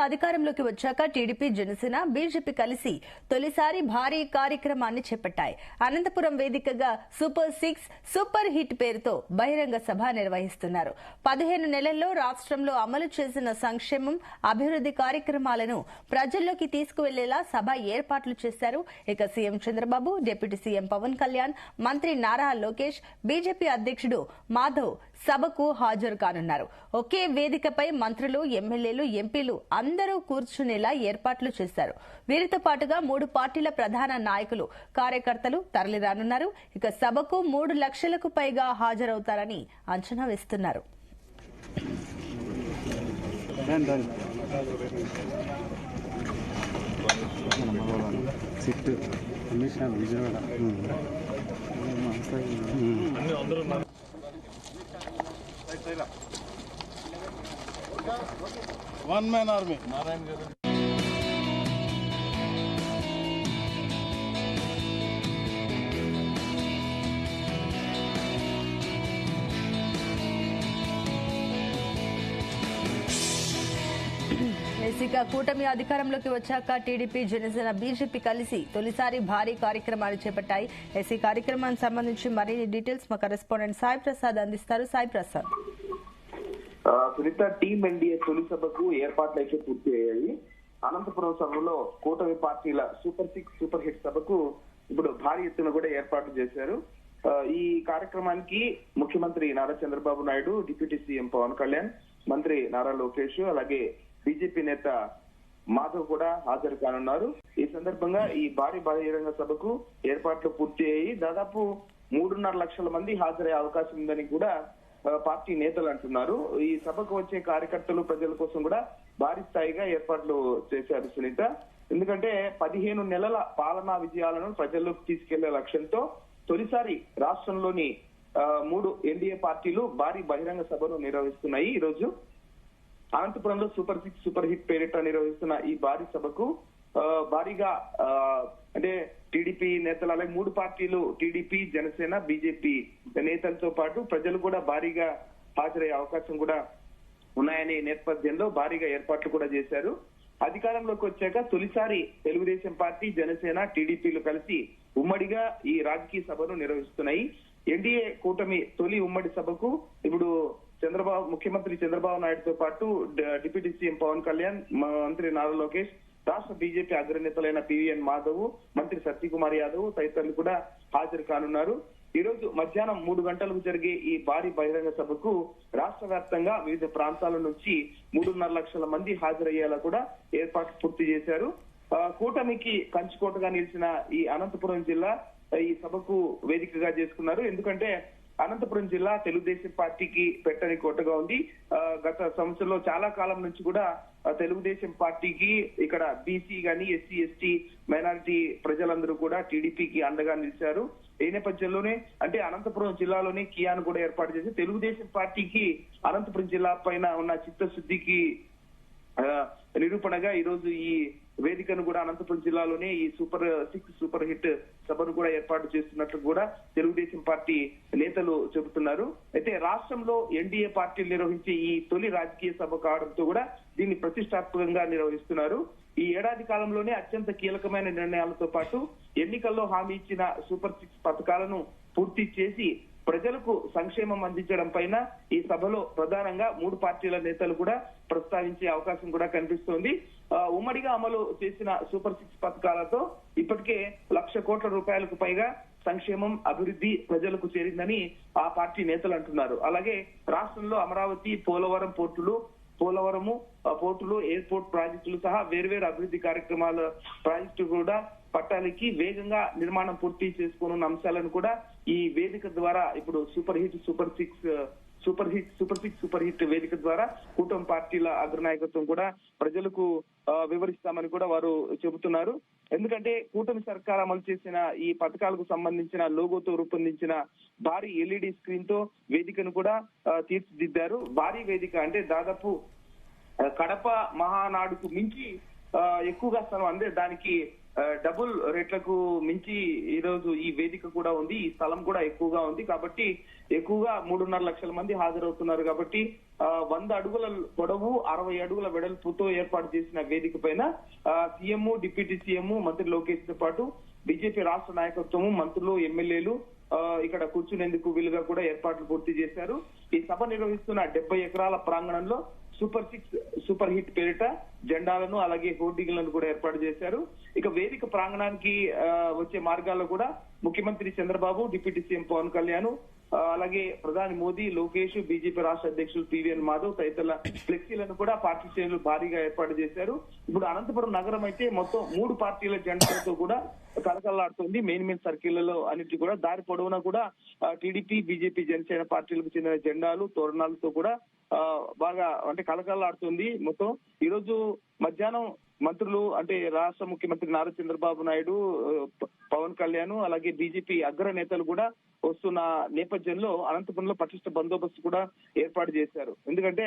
అధికారంలోకి వచ్చాక TDP Janasena BJP కలిసి తొలిసారి భారీ కార్యక్రమాన్ని చేపట్టాయి. అనంతపురం వేదికగా సూపర్ 6 సూపర్ హిట్ పేరుతో బహిరంగ సభ నిర్వహిస్తున్నారు. 15 నెలల్లో రాష్ట్రంలో అమలు చేసిన సంక్షేమం, అభివృద్ధి కార్యక్రమాలను ప్రజల్లోకి తీసుకువెళ్లేలా సభ ఏర్పాట్లు చేశారు. ఇక CM Chandrababu, deputy CM Pawan Kalyan, మంత్రి నారా లోకేష్, బీజేపీ అధ్యక్షుడు మాధవ్ సభకు హాజరు కానున్నారు. ఒకే వేదికపై మంత్రులు, ఎమ్మెల్యేలు, ఎంపీలు అందరూ కూర్చునేలా ఏర్పాట్లు చేశారు. వీరితో పాటుగా 3 పార్టీల ప్రధాన నాయకులు, కార్యకర్తలు తరలిరానున్నారు. ఇక సభకు 3 లక్షలకు పైగా హాజరవుతారని అంచనా వేస్తున్నారు. One man army. Narayan garu. కూటమి అధికారంలోకి వచ్చాక టీడీపీ, జనసేన, బీజేపీ కలిసి తొలిసారి భారీ కార్యక్రమాలు చేపట్టాయి. ఈ కార్యక్రమానికి సంబంధించి మరిన్ని డీటెయిల్స్ మా కరెస్పాండెంట్ సాయి ప్రసాద్ అందిస్తారు. సాయి ప్రసాద్. సునీత, టీం ఎన్డీఏ తొలి సభకు ఏర్పాట్లు అయితే పూర్తి అయ్యాయి. అనంతపురం సభలో కూటమి పార్టీల సూపర్ 6 సూపర్ హిట్ సభకు ఇప్పుడు భారీ ఎత్తున కూడా ఏర్పాట్లు చేశారు. ఈ కార్యక్రమానికి ముఖ్యమంత్రి నారా చంద్రబాబు నాయుడు, డిప్యూటీ సీఎం పవన్ కళ్యాణ్, మంత్రి నారా లోకేష్, అలాగే బీజేపీ నేత మాధవ్ కూడా హాజరు కానున్నారు. ఈ సందర్భంగా ఈ భారీ బహిరంగ సభకు ఏర్పాట్లు పూర్తి అయ్యి దాదాపు 3.5 లక్షల మంది హాజరయ్యే అవకాశం ఉందని కూడా పార్టీ నేతలు అంటున్నారు. ఈ సభకు వచ్చే కార్యకర్తలు, ప్రజల కోసం కూడా భారీ స్థాయిగా ఏర్పాట్లు చేశారు సునీత. ఎందుకంటే 15 నెలల పాలనా విజయాలను ప్రజల్లోకి తీసుకెళ్లే లక్ష్యంతో తొలిసారి రాష్ట్రంలోని 3 ఎన్డీఏ పార్టీలు భారీ బహిరంగ సభను నిర్వహిస్తున్నాయి. ఈ రోజు అనంతపురంలో సూపర్ 6 సూపర్ హిట్ పేరిట నిర్వహిస్తున్న ఈ భారీ సభకు భారీగా అంటే టీడీపీ నేతలు, అలాగే 3 పార్టీలు టీడీపీ, జనసేన, బీజేపీ నేతలతో పాటు ప్రజలు కూడా భారీగా హాజరయ్యే అవకాశం కూడా ఉన్నాయనే నేపథ్యంలో భారీగా ఏర్పాట్లు కూడా చేశారు. అధికారంలోకి వచ్చాక తొలిసారి తెలుగుదేశం పార్టీ, జనసేన, టీడీపీలు కలిసి ఉమ్మడిగా ఈ రాజకీయ సభను నిర్వహిస్తున్నాయి. ఎన్డీఏ కూటమి తొలి ఉమ్మడి సభకు ఇప్పుడు ముఖ్యమంత్రి చంద్రబాబు నాయుడుతో పాటు డిప్యూటీ సీఎం పవన్ కళ్యాణ్, మంత్రి నారా లోకేష్, రాష్ట్ర బీజేపీ అగ్రనేతలైన పివిఎన్ మాధవ్, మంత్రి సత్యకుమార్ యాదవ్ తదితరులు కూడా హాజరు కానున్నారు. ఈ రోజు మధ్యాహ్నం 3 గంటలకు జరిగే ఈ భారీ బహిరంగ సభకు రాష్ట్ర వ్యాప్తంగా వివిధ ప్రాంతాల నుంచి 3.5 లక్షల మంది హాజరయ్యేలా కూడా ఏర్పాట్లు పూర్తి చేశారు. కూటమికి కంచుకోటగా నిలిచిన ఈ అనంతపురం జిల్లా ఈ సభకు వేదికగా చేసుకున్నారు. ఎందుకంటే అనంతపురం జిల్లా తెలుగుదేశం పార్టీకి పెట్టని కోటగా ఉంది. గత సంవత్సరంలో చాలా కాలం నుంచి కూడా తెలుగుదేశం పార్టీకి ఇక్కడ బీసీ గాని, ఎస్సీ, ఎస్టీ, మైనారిటీ ప్రజలందరూ కూడా టీడీపీకి అండగా నిలిచారు. ఈ నేపథ్యంలోనే అంటే అనంతపురం జిల్లాలోనే కియాన్ కూడా ఏర్పాటు చేసి తెలుగుదేశం పార్టీకి అనంతపురం జిల్లా పైన ఉన్న చిత్తశుద్ధికి నిరూపణగా ఈ రోజు ఈ వేదికను కూడా అనంతపురం జిల్లాలోనే ఈ సూపర్ 6 సూపర్ హిట్ సభను కూడా ఏర్పాటు చేస్తున్నట్లు కూడా తెలుగుదేశం పార్టీ నేతలు చెబుతున్నారు. అయితే రాష్ట్రంలో ఎన్డీఏ పార్టీలు నిర్వహించే ఈ తొలి రాజకీయ సభ కావడంతో కూడా దీన్ని ప్రతిష్టాత్మకంగా నిర్వహిస్తున్నారు. ఈ ఏడాది కాలంలోనే అత్యంత కీలకమైన నిర్ణయాలతో పాటు ఎన్నికల్లో హామీ ఇచ్చిన సూపర్ 6 పథకాలను పూర్తి చేసి ప్రజలకు సంక్షేమం అందించడం పైన ఈ సభలో ప్రధానంగా 3 పార్టీల నేతలు కూడా ప్రస్తావించే అవకాశం కూడా కనిపిస్తోంది. ఉమ్మడిగా అమలు చేసిన సూపర్ 6 పథకాలతో ఇప్పటికే 1,00,000 కోట్ల రూపాయలకు పైగా సంక్షేమం, అభివృద్ధి ప్రజలకు చేరిందని ఆ పార్టీ నేతలు అంటున్నారు. అలాగే రాష్ట్రంలో అమరావతి, పోలవరం పోర్టులు, ఎయిర్పోర్ట్ ప్రాజెక్టులు సహా వేర్వేరు అభివృద్ధి కార్యక్రమాల ప్రాజెక్టు కూడా పట్టాలకి వేగంగా నిర్మాణం పూర్తి చేసుకోనున్న అంశాలను కూడా ఈ వేదిక ద్వారా ఇప్పుడు సూపర్ 6 సూపర్ హిట్ వేదిక ద్వారా కూటమి పార్టీల అగ్రనాయకత్వం కూడా ప్రజలకు వివరిస్తామని కూడా వారు చెబుతున్నారు. ఎందుకంటే కూటమి సర్కార్ అమలు చేసిన ఈ పథకాలకు సంబంధించిన లోగోతో రూపొందించిన భారీ ఎల్ఈడి స్క్రీన్ తో వేదికను కూడా తీర్చిదిద్దారు. భారీ వేదిక అంటే దాదాపు కడప మహానాడుకు మించి ఎక్కువగా స్థలం అంటే దానికి డబుల్ రేట్లకు మించి ఈ రోజు ఈ వేదిక కూడా ఉంది, ఈ స్థలం కూడా ఎక్కువగా ఉంది. కాబట్టి ఎక్కువగా 3.5 లక్షల మంది హాజరవుతున్నారు. కాబట్టి 100 అడుగుల పొడవు 60 అడుగుల వెడల్పుతో ఏర్పాటు చేసిన వేదిక పైన సీఎం, డిప్యూటీ సీఎం, మంత్రి లోకేష్ తో పాటు బీజేపీ రాష్ట్ర నాయకత్వము, మంత్రులు, ఎమ్మెల్యేలు ఇక్కడ కూర్చునేందుకు వీలుగా కూడా ఏర్పాట్లు పూర్తి చేశారు. ఈ సభ నిర్వహిస్తున్న 70 ఎకరాల ప్రాంగణంలో సూపర్ హిట్ పేరిట జెండాలను అలాగే హోర్డింగ్లను కూడా ఏర్పాటు చేశారు. ఇక వేదిక ప్రాంగణానికి వచ్చే మార్గాల్లో కూడా ముఖ్యమంత్రి చంద్రబాబు, డిప్యూటీ సీఎం పవన్ కళ్యాణ్, అలాగే ప్రధాని మోదీ, లోకేష్, బీజేపీ రాష్ట్ర అధ్యక్షులు పివిఎన్ మాధవ్ తదితరుల ఫ్లెక్సీలను కూడా పార్టీ శ్రేణులు భారీగా ఏర్పాటు చేశారు. ఇప్పుడు అనంతపురం నగరం అయితే మొత్తం 3 పార్టీల జెండాలతో కూడా కలకల్లాడుతుంది. మెయిన్ సర్కిళ్లలో అన్నిటి కూడా దారి పొడవునా కూడా టీడీపీ, బీజేపీ, జనసేన పార్టీలకు చెందిన జెండాలు, తోరణాలతో కూడా బాగా అంటే కలకల్లాడుతుంది. మొత్తం ఈ రోజు మధ్యాహ్నం మంత్రులు అంటే రాష్ట్ర ముఖ్యమంత్రి నారా చంద్రబాబు నాయుడు, పవన్ కళ్యాణ్ అలాగే బీజేపీ అగ్ర నేతలు కూడా వస్తున్న నేపథ్యంలో అనంతపురంలో పటిష్ట బందోబస్తు కూడా ఏర్పాటు చేశారు. ఎందుకంటే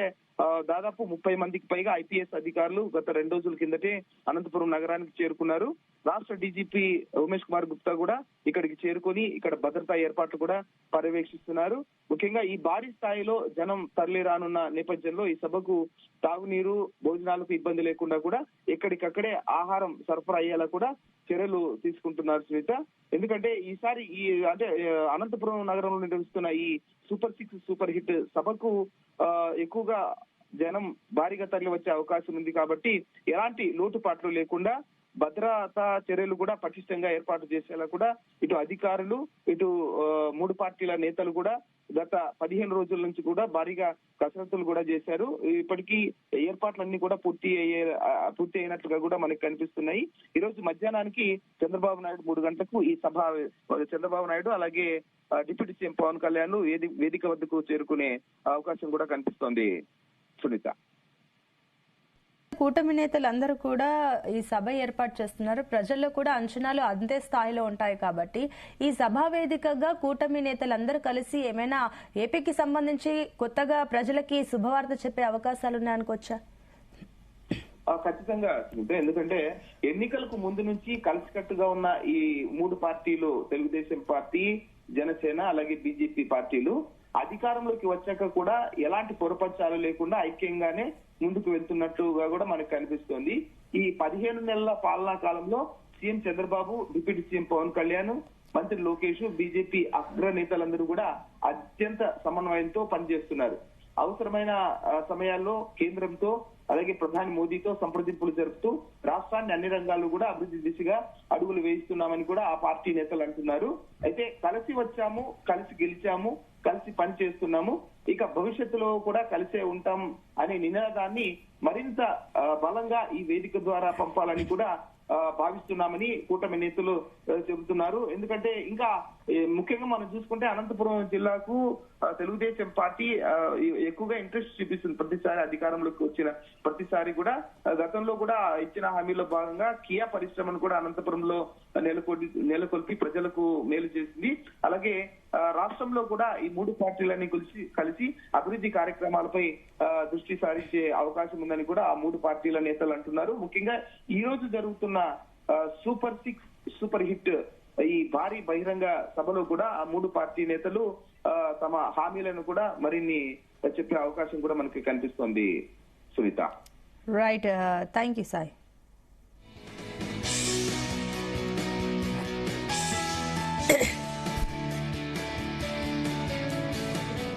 దాదాపు 30 మందికి పైగా ఐపీఎస్ అధికారులు గత 2 రోజుల కిందటే అనంతపురం నగరానికి చేరుకున్నారు. రాష్ట్ర డీజీపీ ఉమేష్ కుమార్ గుప్తా కూడా ఇక్కడికి చేరుకొని ఇక్కడ భద్రతా ఏర్పాట్లు కూడా పర్యవేక్షిస్తున్నారు. ముఖ్యంగా ఈ భారీ స్థాయిలో జనం తరలి రానున్న నేపథ్యంలో ఈ సభకు తాగునీరు, భోజనాలకు ఇబ్బంది లేకుండా కూడా ఎక్కడికక్కడే ఆహారం సరఫరా అయ్యేలా కూడా చర్యలు తీసుకుంటున్నారు సునీత. ఎందుకంటే ఈసారి ఈ అంటే అనంతపురం నగరంలో నిర్వహిస్తున్న ఈ సూపర్ హిట్ సభకు ఎక్కువగా జనం భారీగా తరలి వచ్చే అవకాశం ఉంది. కాబట్టి ఎలాంటి లోటుపాట్లు లేకుండా భద్రతా చర్యలు కూడా పటిష్టంగా ఏర్పాటు చేసేలా కూడా ఇటు అధికారులు, ఇటు 3 పార్టీల నేతలు కూడా గత 15 రోజుల నుంచి కూడా భారీగా కసరత్తులు కూడా చేశారు. ఇప్పటికీ ఏర్పాట్లన్నీ కూడా పూర్తి అయినట్లుగా కూడా మనకి కనిపిస్తున్నాయి. ఈ రోజు మధ్యాహ్నానికి చంద్రబాబు నాయుడు 3 గంటలకు ఈ సభ చంద్రబాబు నాయుడు అలాగే డిప్యూటీ సీఎం పవన్ కళ్యాణ్ వేదిక వద్దకు చేరుకునే అవకాశం కూడా కనిపిస్తోంది సునీత. కూటమి నేతలందరూ కూడా ఈ సభ ఏర్పాటు చేస్తున్నారు. ప్రజల్లో కూడా అంచనాలు అంతే స్థాయిలో ఉంటాయి. కాబట్టి ఈ సభా వేదికగా కూటమి నేతలందరూ కలిసి ఏమైనా ఏపీకి సంబంధించి కొత్తగా ప్రజలకి శుభవార్త చెప్పే అవకాశాలు ఉన్నాయనుకోవచ్చా? ఖచ్చితంగా. ఎందుకంటే ఎన్నికలకు ముందు నుంచి కలిసికట్టుగా ఉన్న ఈ 3 పార్టీలు, తెలుగుదేశం పార్టీ, జనసేన అలాగే బీజేపీ పార్టీలు అధికారంలోకి వచ్చాక కూడా ఎలాంటి పొరపచ్చాలు లేకుండా ఐక్యంగానే ముందుకు వెళ్తున్నట్టుగా కూడా మనకు కనిపిస్తోంది. ఈ 15 నెలల పాలనా కాలంలో CM Chandrababu, deputy CM Pawan Kalyan, మంత్రి లోకేష్, బీజేపీ అగ్ర నేతలందరూ కూడా అత్యంత సమన్వయంతో పనిచేస్తున్నారు. అవసరమైన సమయాల్లో కేంద్రంతో అలాగే ప్రధాని మోదీతో సంప్రదింపులు జరుపుతూ రాష్ట్రాన్ని అన్ని రంగాల్లో కూడా అభివృద్ధి దిశగా అడుగులు వేయిస్తున్నామని కూడా ఆ పార్టీ నేతలు అంటున్నారు. అయితే కలిసి వచ్చాము, కలిసి గెలిచాము, కలిసి పని చేస్తున్నాము, ఇక భవిష్యత్తులో కూడా కలిసే ఉంటాం అనే నినాదాన్ని మరింత బలంగా ఈ వేదిక ద్వారా పంపాలని కూడా భావిస్తున్నామని కూటమి నేతలు చెబుతున్నారు. ఎందుకంటే ఇంకా ముఖ్యంగా మనం చూసుకుంటే అనంతపురం జిల్లాకు తెలుగుదేశం పార్టీ ఎక్కువగా ఇంట్రెస్ట్ చూపిస్తుంది. ప్రతిసారి అధికారంలోకి వచ్చిన ప్రతిసారి కూడా గతంలో కూడా ఇచ్చిన హామీలో భాగంగా కియా పరిశ్రమను కూడా అనంతపురంలో నెలకొల్పి ప్రజలకు మేలు చేసింది. అలాగే రాష్ట్రంలో కూడా ఈ 3 పార్టీలని కలిసి అభివృద్ధి కార్యక్రమాలపై దృష్టి సారించే అవకాశం ఉందని కూడా ఆ 3 పార్టీల నేతలు అంటున్నారు. ముఖ్యంగా ఈ రోజు జరుగుతున్న సూపర్ హిట్ ఈ భారీ బహిరంగ సభలో కూడా ఆ 3 పార్టీ నేతలు తమ హామీలను కూడా మరిన్ని చెప్పే అవకాశం కూడా మనకి కనిపిస్తోంది Sunitha. Right, thank you Sai.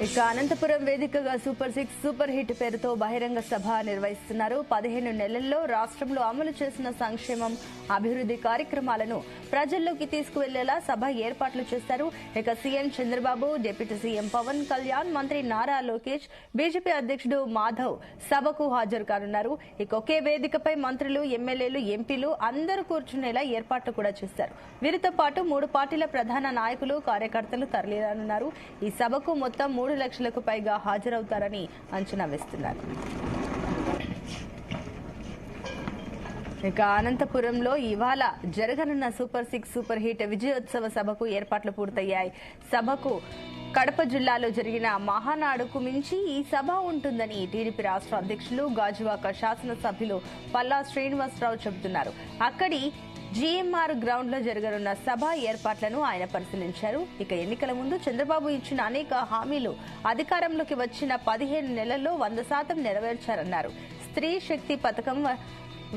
ఇక అనంతపురం వేదికగా సూపర్ హిట్ పేరుతో బహిరంగ సభ నిర్వహిస్తున్నారు. 15 నెలల్లో రాష్ట్రంలో అమలు చేసిన సంక్షేమం, అభివృద్ధి కార్యక్రమాలను ప్రజల్లోకి తీసుకువెళ్లేలా సభ ఏర్పాట్లు చేశారు. ఇక CM Chandrababu, deputy CM Pawan Kalyan, మంత్రి నారా లోకేష్, బీజేపీ అధ్యక్షుడు మాధవ్ సభకు హాజరు కానున్నారు. ఇక ఒకే వేదికపై మంత్రులు, ఎమ్మెల్యేలు, ఎంపీలు అందరూ కూర్చునేలా ఏర్పాట్లు కూడా చేశారు. వీరితో పాటు 3 పార్టీల ప్రధాన నాయకులు, కార్యకర్తలు తరలిరానున్నారు. ఈ సభకు మొత్తం 3 లక్షలకు పైగా హాజరవుతారని అంచనా వేస్తున్నారు. ఇక అనంతపురంలో ఇవాళ జరగనున్న సూపర్ హిట్ విజయోత్సవ సభకు ఏర్పాట్లు పూర్తయ్యాయి. సభకు కడప జిల్లాలో జరిగిన మహానాడుకు మించి ఈ సభ ఉంటుందని టీడీపీ రాష్ట్ర అధ్యక్షులు గాజువాక శాసనసభ్యులు పల్లా శ్రీనివాసరావు చెబుతున్నారు. అక్కడి జీఎంఆర్ గ్రౌండ్ లో జరగనున్న సభ ఏర్పాట్లను ఆయన పరిశీలించారు. ఇక ఎన్నికల ముందు చంద్రబాబు ఇచ్చిన అనేక హామీలు అధికారంలోకి వచ్చిన 15 నెలల్లో 100% నెరవేర్చారన్నారు. స్త్రీ శక్తి పథకం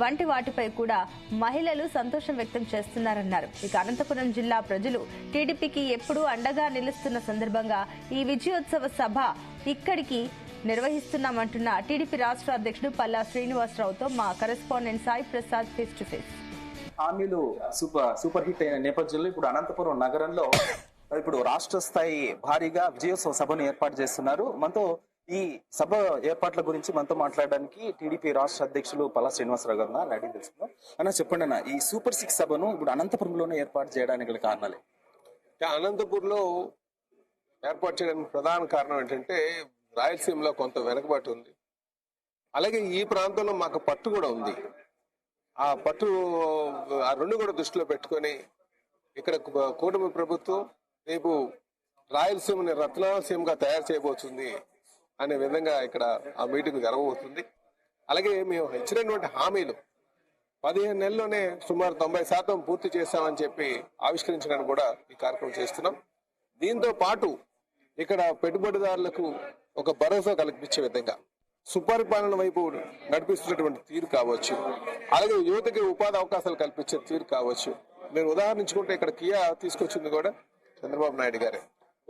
వంటి వాటిపై కూడా మహిళలు సంతోషం వ్యక్తం చేస్తున్నారన్నారు. ఇక అనంతపురం జిల్లా ప్రజలు టీడీపీకి ఎప్పుడూ అండగా నిలుస్తున్న సందర్భంగా ఈ విజయోత్సవ సభ ఇక్కడికి నిర్వహిస్తున్నామంటున్న టీడీపీ రాష్ట్ర అధ్యక్షుడు పల్లా శ్రీనివాసరావుతో మా correspondent Sai Prasad face to face. హామీలు సూపర్ హిట్ అయిన నేపథ్యంలో ఇప్పుడు అనంతపురం నగరంలో ఇప్పుడు రాష్ట్ర స్థాయి భారీగా విజయోత్సవ సభను ఏర్పాటు చేస్తున్నారు. మనతో ఈ సభ ఏర్పాట్ల గురించి మనతో మాట్లాడడానికి టీడీపీ రాష్ట్ర అధ్యక్షులు పల్లా శ్రీనివాసరావు గారు అడిగి తెలుసుకుందాం. అన్న చెప్పండి అన్న, ఈ సూపర్ 6 సభను ఇప్పుడు అనంతపురంలోనే ఏర్పాటు చేయడానికి గల కారణాలే? అనంతపూర్లో ఏర్పాటు చేయడానికి ప్రధాన కారణం ఏంటంటే రాయలసీమలో కొంత వెనకబాటు ఉంది. అలాగే ఈ ప్రాంతంలో మాకు పట్టు కూడా ఉంది. ఆ పట్టు ఆ రెండు కూడా దృష్టిలో పెట్టుకొని ఇక్కడ కూటమి ప్రభుత్వం రేపు రాయలసీమని రత్నాలసీమగా తయారు చేయబోతుంది అనే విధంగా ఇక్కడ ఆ మీటింగ్ జరగబోతుంది. అలాగే మేము ఇచ్చినటువంటి హామీలు 15 నెలల్లోనే సుమారు 90% పూర్తి చేస్తామని చెప్పి ఆవిష్కరించడానికి కూడా ఈ కార్యక్రమం చేస్తున్నాం. దీంతో పాటు ఇక్కడ పెట్టుబడిదారులకు ఒక భరోసా కల్పించే విధంగా సుపరిపాలన వైపు నడిపిస్తున్నటువంటి తీరు కావచ్చు, అలాగే యువతకి ఉపాధి అవకాశాలు కల్పించే తీరు కావచ్చు. నేను ఉదాహరించుకుంటే ఇక్కడ కియా తీసుకొచ్చింది కూడా చంద్రబాబు నాయుడు గారే.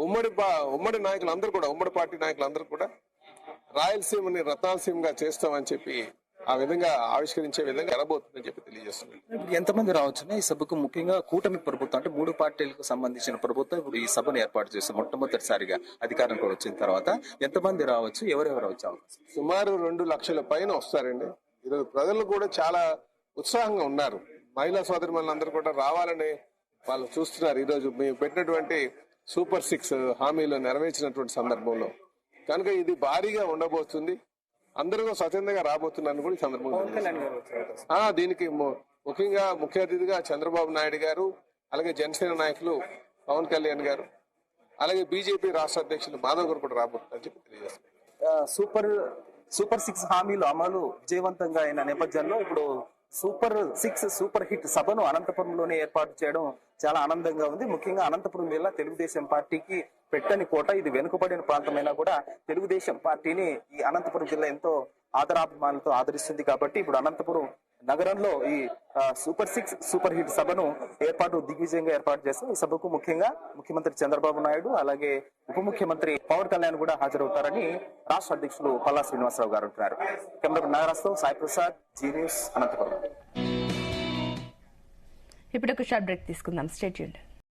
ఉమ్మడి నాయకులందరూ కూడా, ఉమ్మడి పార్టీ నాయకులందరూ కూడా రాయలసీమని రత్నాలసీమగా చేస్తామని చెప్పి ఆ విధంగా ఆవిష్కరించే విధంగా జరగబోతుందని చెప్పి తెలియజేస్తున్నాను. ఇప్పుడు ఎంతమంది రావచ్చు ఈ సభకు? ముఖ్యంగా కూటమి ప్రభుత్వం అంటే 3 పార్టీలకు సంబంధించిన ప్రభుత్వం ఇప్పుడు ఈ సభను ఏర్పాటు చేస్తే మొట్టమొదటిసారిగా అధికారం కూడా వచ్చిన తర్వాత ఎంతమంది రావచ్చు, ఎవరెవరు వచ్చే అవకాశం? సుమారు 2 లక్షల పైన వస్తారండి. ఈరోజు ప్రజలు కూడా చాలా ఉత్సాహంగా ఉన్నారు. మహిళా సోదరిమణులందరూ కూడా రావాలని వాళ్ళు చూస్తున్నారు. ఈరోజు మేము పెట్టినటువంటి సూపర్ 6 హామీలు నెరవేర్చినటువంటి సందర్భంలో కనుక ఇది భారీగా ఉండబోతుంది. అందరూ స్వచ్ఛందంగా రాబోతున్నారని కూడా ఈ సందర్భంగా దీనికి ముఖ్యంగా ముఖ్య అతిథిగా చంద్రబాబు నాయుడు గారు, అలాగే జనసేన నాయకులు పవన్ కళ్యాణ్ గారు, అలాగే బీజేపీ రాష్ట్ర అధ్యక్షులు మాధవ్ గారు కూడా రాబోతున్నారని చెప్పి తెలియజేస్తున్నారు. సూపర్ 6 హామీలు అమలు విజయవంతంగా అయిన నేపథ్యంలో ఇప్పుడు సూపర్ 6 సూపర్ హిట్ సభను అనంతపురంలోనే ఏర్పాటు చేయడం చాలా ఆనందంగా ఉంది. ముఖ్యంగా అనంతపురం జిల్లా తెలుగుదేశం పార్టీకి పెట్టని కోట. ఇది వెనుకబడిన ప్రాంతమైనా కూడా తెలుగుదేశం పార్టీని ఈ అనంతపురం జిల్లా ఎంతో ఆదరాభిమానులతో ఆదరిస్తుంది. కాబట్టి ఇప్పుడు అనంతపురం నగరంలో ఈ సూపర్ 6 సూపర్ హిట్ సభను దిగ్విజయంగా ఏర్పాటు చేస్తాం. ఈ సభకు ముఖ్యంగా ముఖ్యమంత్రి చంద్రబాబు నాయుడు, అలాగే ఉప ముఖ్యమంత్రి పవన్ కళ్యాణ్ కూడా హాజరవుతారని రాష్ట్ర అధ్యక్షులు పల్లా శ్రీనివాసరావు గారు అంటున్నారు. కెమెరా నగరాస్తో సాయి ప్రసాద్, జీ న్యూస్, అనంతపురం. ఇప్పుడు ఒక షార్ట్ బ్రేక్ తీసుకుందాం. Stay tuned.